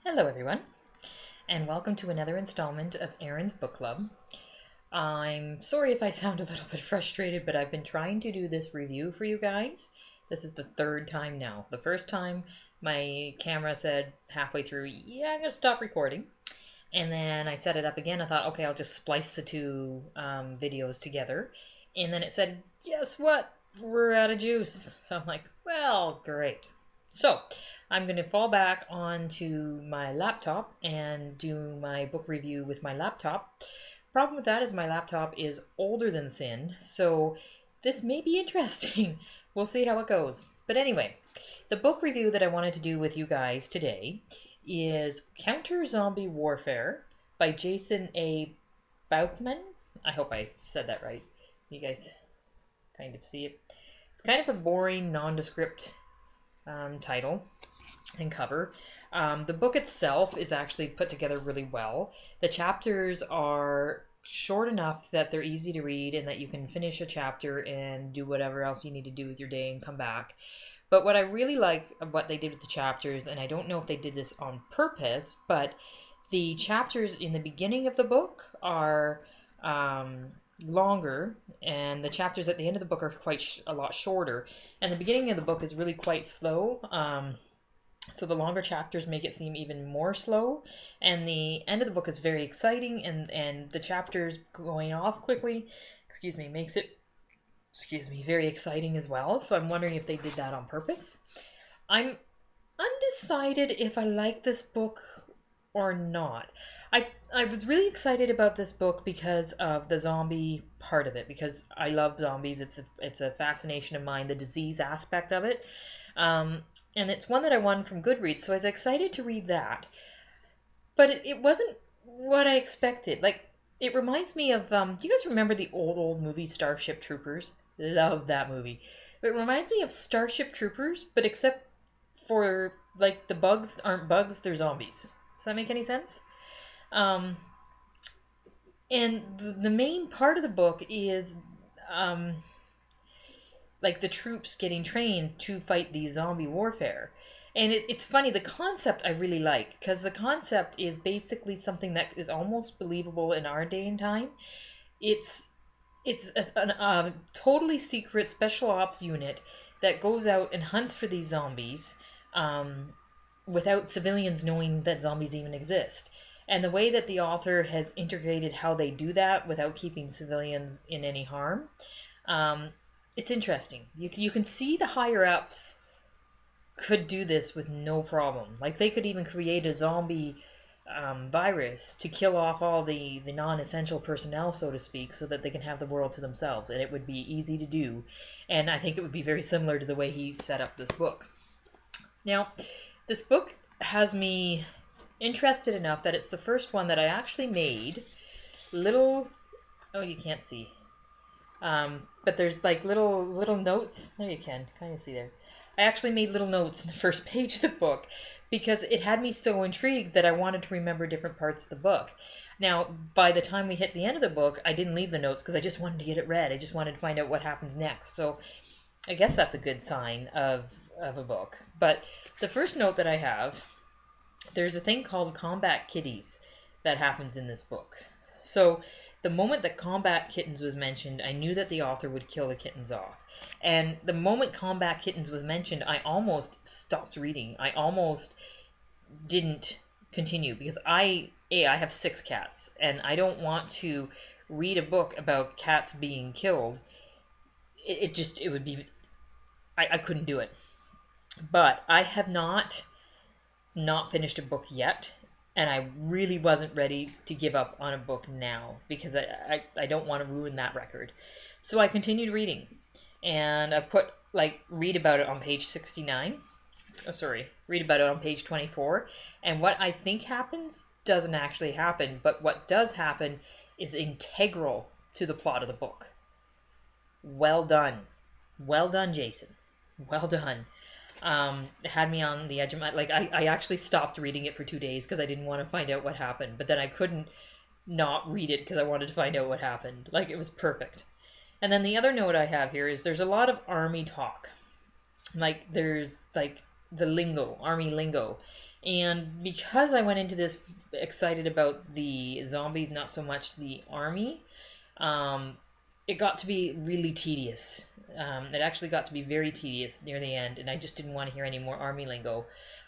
Hello, everyone, and welcome to another installment of Erin's Book Club. I'm sorry if I sound a little bit frustrated, but I've been trying to do this review for you guys. This is the third time now. The first time, my camera said halfway through, yeah, I'm going to stop recording. And then I set it up again. I thought, okay, I'll just splice the two videos together. And then it said, guess what? We're out of juice. So I'm like, well, great. So I'm going to fall back onto my laptop and do my book review with my laptop. Problem with that is my laptop is older than sin, so this may be interesting. We'll see how it goes. But anyway, the book review that I wanted to do with you guys today is Counter Zombie Warfare by Jason A. Bauchman. I hope I said that right. You guys kind of see it. It's kind of a boring, nondescript title and cover. The book itself is actually put together really well. The chapters are short enough that they're easy to read and that you can finish a chapter and do whatever else you need to do with your day and come back. But what I really like what they did with the chapters, and I don't know if they did this on purpose, but the chapters in the beginning of the book are longer, and the chapters at the end of the book are quite a lot shorter. And the beginning of the book is really quite slow. So the longer chapters make it seem even more slow, and the end of the book is very exciting, and the chapters going off quickly, makes it, very exciting as well. So I'm wondering if they did that on purpose. I'm undecided if I like this book or not. I was really excited about this book because of the zombie part of it, because I love zombies. It's a fascination of mine, the disease aspect of it. And it's one that I won from Goodreads, so I was excited to read that. But it wasn't what I expected. Like, it reminds me of, do you guys remember the old movie Starship Troopers? Love that movie. It reminds me of Starship Troopers, but except for, like, the bugs aren't bugs, they're zombies. Does that make any sense? Um, and the main part of the book is like the troops getting trained to fight the zombie warfare. And it's funny, the concept I really like, because the concept is basically something that is almost believable in our day and time. It's a totally secret special ops unit that goes out and hunts for these zombies without civilians knowing that zombies even exist. And the way that the author has integrated how they do that without keeping civilians in any harm, it's interesting. You can see the higher ups could do this with no problem. Like, they could even create a zombie virus to kill off all the non-essential personnel, so to speak, so that they can have the world to themselves, and it would be easy to do. And I think it would be very similar to the way he set up this book. Now, this book has me interested enough that it's the first one that I actually made little... Oh, you can't see. But there's like little notes. There you can kind of see there. I actually made little notes in the first page of the book because it had me so intrigued that I wanted to remember different parts of the book. Now, by the time we hit the end of the book, I didn't leave the notes because I just wanted to get it read. I just wanted to find out what happens next. So I guess that's a good sign of a book. But the first note that I have, there's a thing called combat kitties that happens in this book. So the moment that combat kittens was mentioned, I knew that the author would kill the kittens off. And the moment combat kittens was mentioned, I almost stopped reading. I almost didn't continue because I have 6 cats, and I don't want to read a book about cats being killed. It would be, I couldn't do it. But I have not finished a book yet, and I really wasn't ready to give up on a book now because I don't want to ruin that record. So I continued reading, and I put, like, read about it on page 69. Oh, sorry, read about it on page 24. And what I think happens doesn't actually happen, but what does happen is integral to the plot of the book. Well done. Well done, Jason. Well done. It had me on the edge of my... Like, I actually stopped reading it for 2 days because I didn't want to find out what happened. But then I couldn't not read it because I wanted to find out what happened. Like, it was perfect. And then the other note I have here is there's a lot of army talk. Like, there's, like, the lingo, army lingo. And because I went into this excited about the zombies, not so much the army, um, it got to be really tedious. It actually got to be very tedious near the end, and I just didn't want to hear any more army lingo.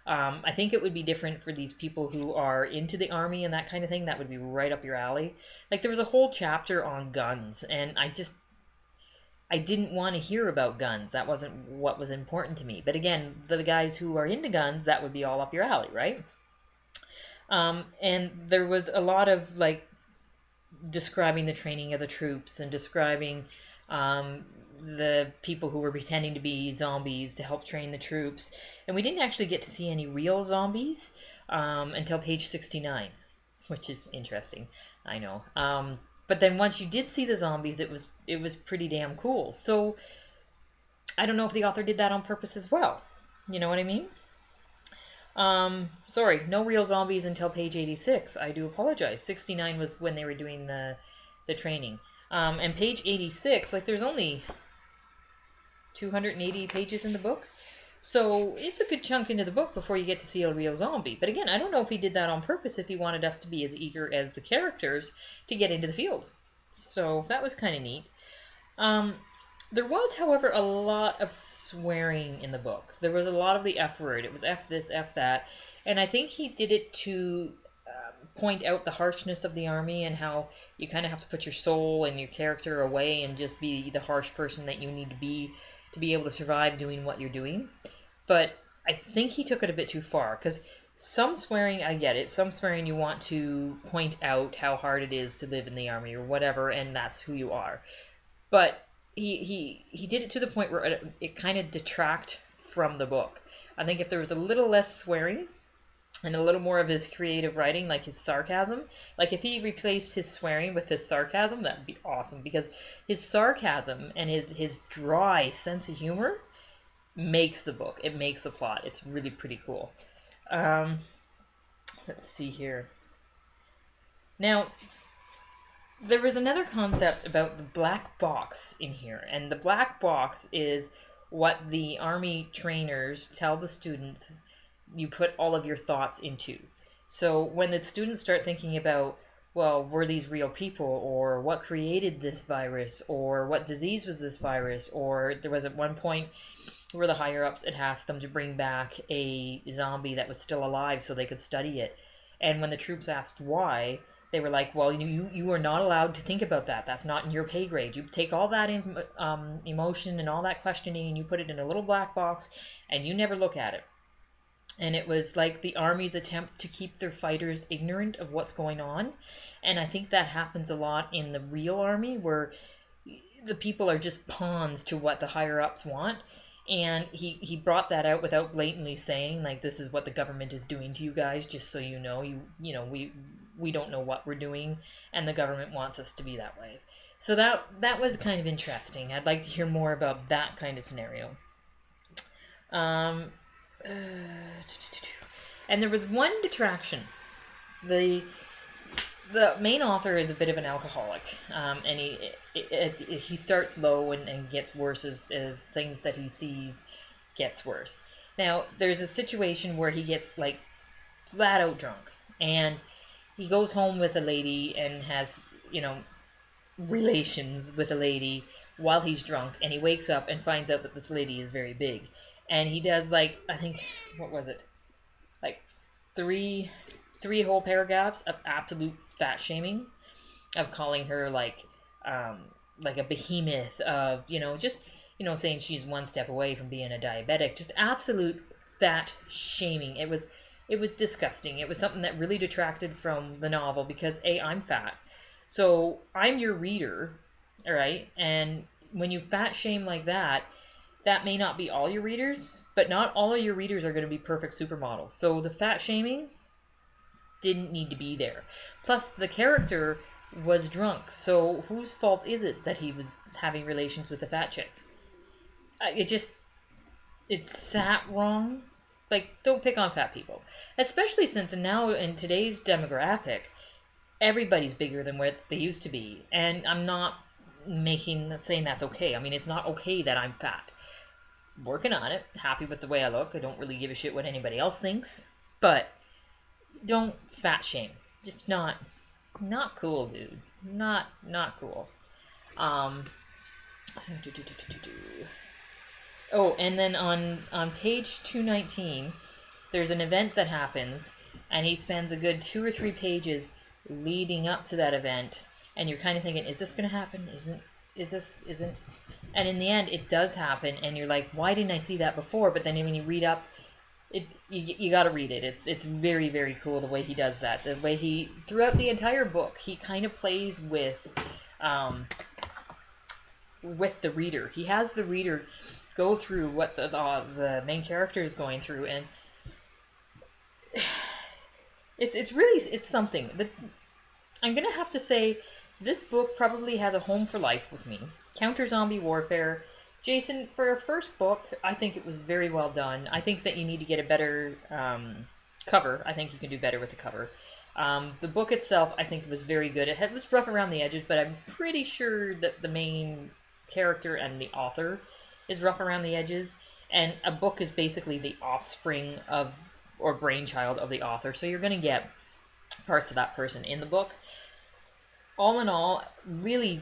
I think it would be different for these people who are into the army and that kind of thing. That would be right up your alley. Like there was a whole chapter on guns, and I didn't want to hear about guns. That wasn't what was important to me. But again, the guys who are into guns, that would be all up your alley, right? And there was a lot of like describing the training of the troops and describing the people who were pretending to be zombies to help train the troops. And we didn't actually get to see any real zombies until page 69, which is interesting, I know. But then once you did see the zombies, it was pretty damn cool. So I don't know if the author did that on purpose as well. You know what I mean? Sorry, no real zombies until page 86. I do apologize. 69 was when they were doing the training. And page 86, like there's only 280 pages in the book. So it's a good chunk into the book before you get to see a real zombie. But again, I don't know if he did that on purpose, if he wanted us to be as eager as the characters to get into the field. So that was kind of neat. There was, however, a lot of swearing in the book. There was a lot of the F word. It was F this, F that. And I think he did it to point out the harshness of the army and how you kind of have to put your soul and your character away and just be the harsh person that you need to be able to survive doing what you're doing. But I think he took it a bit too far, because some swearing, I get it. Some swearing you want to point out how hard it is to live in the army or whatever, and that's who you are. But he did it to the point where it kind of detract from the book. I think if there was a little less swearing and a little more of his creative writing, like his sarcasm, like if he replaced his swearing with his sarcasm, that'd be awesome, because his sarcasm and his dry sense of humor makes the book. It makes the plot. It's really pretty cool. Let's see here. Now, there was another concept about the black box in here, and the black box is what the army trainers tell the students you put all of your thoughts into. So when the students start thinking about, well, were these real people, or what created this virus, or what disease was this virus, or there was at one point where the higher-ups had asked them to bring back a zombie that was still alive so they could study it. And when the troops asked why, they were like, well, you are not allowed to think about that. That's not in your pay grade. You take all that emotion and all that questioning and you put it in a little black box and you never look at it. And it was like the Army's attempt to keep their fighters ignorant of what's going on. And I think that happens a lot in the real Army, where the people are just pawns to what the higher-ups want. And he brought that out without blatantly saying, like, this is what the government is doing to you guys, just so you know. We don't know what we're doing, and the government wants us to be that way. So that was kind of interesting. I'd like to hear more about that kind of scenario. And there was one detraction. The main author is a bit of an alcoholic, and he starts low and gets worse as things that he sees gets worse. Now, there's a situation where he gets, like, flat out drunk, and he goes home with a lady and has, relations with a lady while he's drunk, and he wakes up and finds out that this lady is very big. And he does, like, I think, what was it? Like, three whole paragraphs of absolute fat shaming, of calling her like a behemoth, of saying she's one step away from being a diabetic. Just absolute fat shaming. It was disgusting. It was something that really detracted from the novel, because I'm fat, so I'm your reader, all right? And when you fat shame like that may not be all your readers, but not all of your readers are going to be perfect supermodels. So the fat shaming didn't need to be there. Plus, the character was drunk, so whose fault is it that he was having relations with a fat chick? It sat wrong. Like, don't pick on fat people. Especially since now in today's demographic, everybody's bigger than what they used to be. And I'm not saying that's okay. I mean, it's not okay that I'm fat. working on it. Happy with the way I look. I don't really give a shit what anybody else thinks. But don't fat shame. Just not cool, dude. Not cool. Um. Oh, and then on page 219, there's an event that happens, and he spends a good 2 or 3 pages leading up to that event, and you're kind of thinking, is this going to happen? Isn't? And in the end, it does happen, and you're like, why didn't I see that before? But then when you read up, you got to read it. It's very, very cool the way he does that. The way he, throughout the entire book, he kind of plays with the reader. He has the reader go through what the main character is going through, and it's something that I'm gonna have to say this book probably has a home for life with me. Counter Zombie Warfare. Jason, for a first book, I think it was very well done. I think that you need to get a better cover. I think you can do better with the cover. The book itself, I think, was very good. It was rough around the edges, but I'm pretty sure that the main character and the author is rough around the edges. And a book is basically the offspring of or brainchild of the author, so you're going to get parts of that person in the book. All in all, really,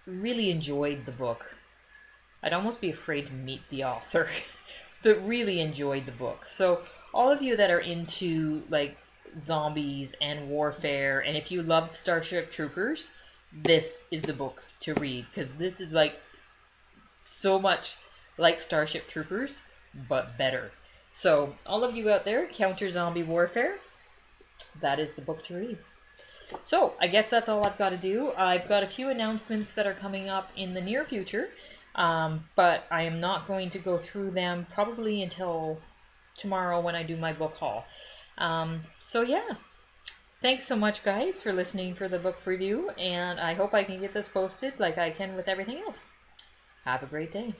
really enjoyed the book. I'd almost be afraid to meet the author, but really enjoyed the book. So all of you that are into like zombies and warfare, and if you loved Starship Troopers, this is the book to read, because this is like so much like Starship Troopers, but better. So all of you out there, Counter Zombie Warfare, that is the book to read. So I guess that's all I've got to do. I've got a few announcements that are coming up in the near future, but I am not going to go through them probably until tomorrow when I do my book haul. So yeah, thanks so much, guys, for listening for the book review, and I hope I can get this posted like I can with everything else. Have a great day.